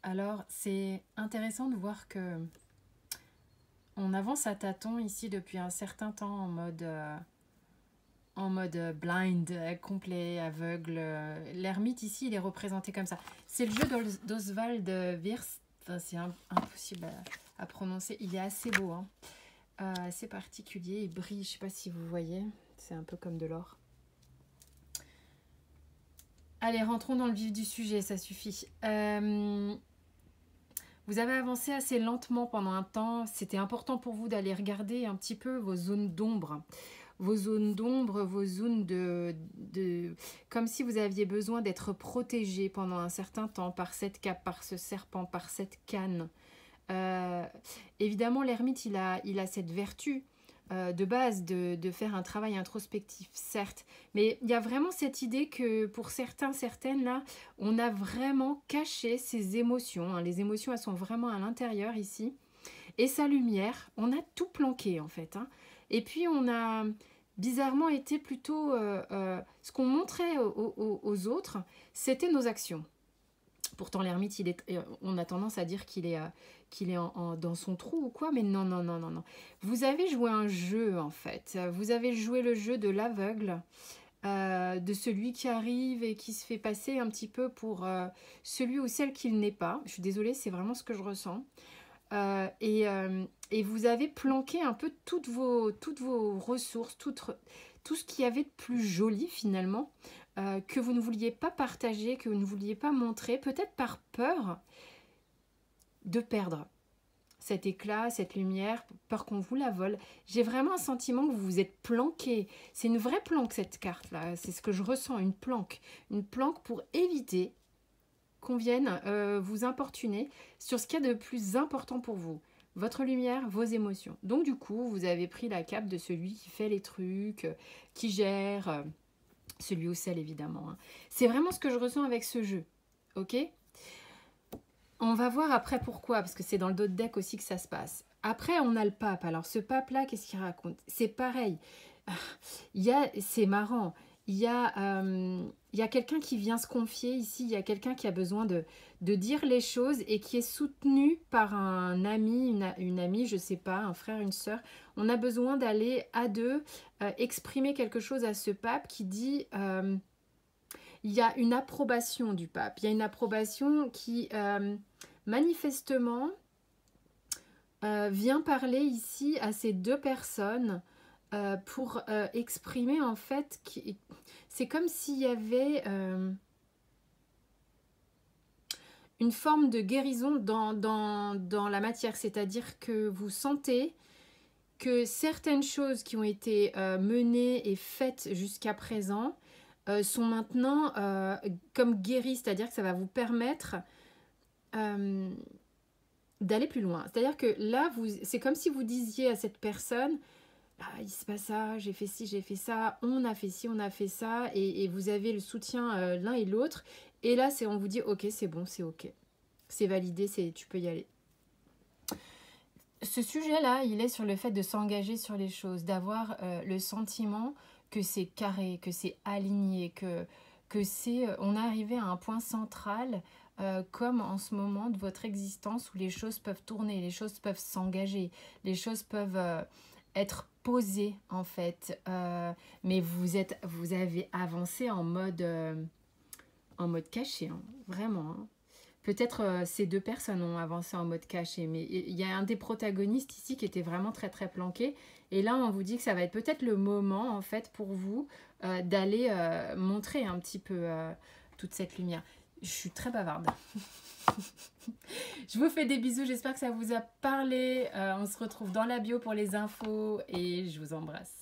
Alors, c'est intéressant de voir que on avance à tâtons ici depuis un certain temps en mode blind, complet, aveugle. L'ermite ici, il est représenté comme ça. C'est le jeu d'Oswald Wirth. Enfin, c'est impossible à prononcer. Il est assez beau, hein. Assez particulier. Il brille, je ne sais pas si vous voyez. C'est un peu comme de l'or. Allez, rentrons dans le vif du sujet, ça suffit. Vous avez avancé assez lentement pendant un temps. C'était important pour vous d'aller regarder un petit peu vos zones d'ombre. Vos zones d'ombre, vos zones comme si vous aviez besoin d'être protégé pendant un certain temps par cette cape, par ce serpent, par cette canne. Évidemment, l'ermite, il a cette vertu de base de faire un travail introspectif, certes. Mais il y a vraiment cette idée que pour certains, certaines, là, on a vraiment caché ses émotions. Hein. Les émotions, elles sont vraiment à l'intérieur ici. Et sa lumière, on a tout planqué en fait. Hein. Et puis on a bizarrement été plutôt... ce qu'on montrait aux autres, c'était nos actions. Pourtant l'ermite, on a tendance à dire qu'il est dans son trou ou quoi, mais non, non, non, non, non. Vous avez joué un jeu en fait. Vous avez joué le jeu de l'aveugle, de celui qui arrive et qui se fait passer un petit peu pour celui ou celle qu'il n'est pas. Je suis désolée, c'est vraiment ce que je ressens. Et vous avez planqué un peu toutes vos ressources, tout ce qu'il y avait de plus joli finalement, que vous ne vouliez pas partager, que vous ne vouliez pas montrer, peut-être par peur de perdre cet éclat, cette lumière, peur qu'on vous la vole. J'ai vraiment un sentiment que vous vous êtes planqué. C'est une vraie planque cette carte-là, c'est ce que je ressens, une planque pour éviter qu'on vienne vous importuner sur ce qu'il y a de plus important pour vous. Votre lumière, vos émotions. Donc du coup, vous avez pris la cape de celui qui fait les trucs, qui gère, celui ou celle évidemment. Hein. C'est vraiment ce que je ressens avec ce jeu. Ok ? On va voir après pourquoi, parce que c'est dans le dos de deck aussi que ça se passe. Après, on a le pape. Alors ce pape-là, qu'est-ce qu'il raconte ? C'est pareil. C'est marrant. Il y a quelqu'un qui vient se confier ici, il y a quelqu'un qui a besoin de dire les choses et qui est soutenu par un ami, une amie, je sais pas, un frère, une sœur. On a besoin d'aller à deux exprimer quelque chose à ce pape qui dit... il y a une approbation du pape, il y a une approbation qui manifestement vient parler ici à ces deux personnes pour exprimer en fait, c'est comme s'il y avait une forme de guérison dans la matière, c'est-à-dire que vous sentez que certaines choses qui ont été menées et faites jusqu'à présent sont maintenant comme guéries, c'est-à-dire que ça va vous permettre d'aller plus loin. C'est-à-dire que là, c'est comme si vous disiez à cette personne, il se passe ça, j'ai fait ci, j'ai fait ça, on a fait ci, on a fait ça, et vous avez le soutien l'un et l'autre. Et là, on vous dit, ok, c'est bon, c'est ok. C'est validé, tu peux y aller. Ce sujet-là, il est sur le fait de s'engager sur les choses, d'avoir le sentiment que c'est carré, que c'est aligné, que c'est, on est arrivé à un point central, comme en ce moment de votre existence où les choses peuvent tourner, les choses peuvent s'engager, les choses peuvent être posées en fait, mais vous avez avancé en mode caché, hein, vraiment. Hein. Peut-être ces deux personnes ont avancé en mode caché, mais il y a un des protagonistes ici qui était vraiment très très planqué. Et là, on vous dit que ça va être peut-être le moment en fait pour vous d'aller montrer un petit peu toute cette lumière. Je suis très bavarde. Je vous fais des bisous, j'espère que ça vous a parlé. On se retrouve dans la bio pour les infos et je vous embrasse.